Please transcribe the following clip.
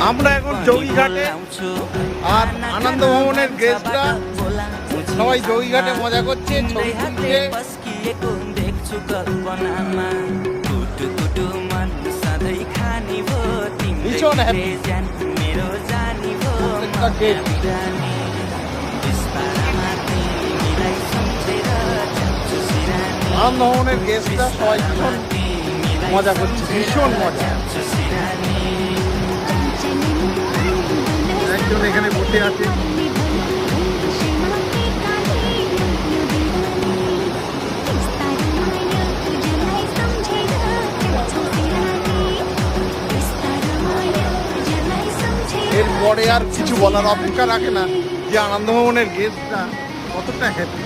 আমরা এখন জৌগিঘাটে, আর আনন্দ ভবনের গেস্টরা সবাই জৌগিঘাটে মজা করছে, ছবি তুলছে। ভীষণ হ্যাপি। আনন্দ ভবনের গেস্টরা সবাই ভীষণ মজা করছে, ভীষণ মজা। একজন এখানে বসে আছে। এরপরে আর কিছু বলার অপেক্ষা রাখে না যে আনন্দ ভবনের গেস্টরা কতটা হ্যাপি।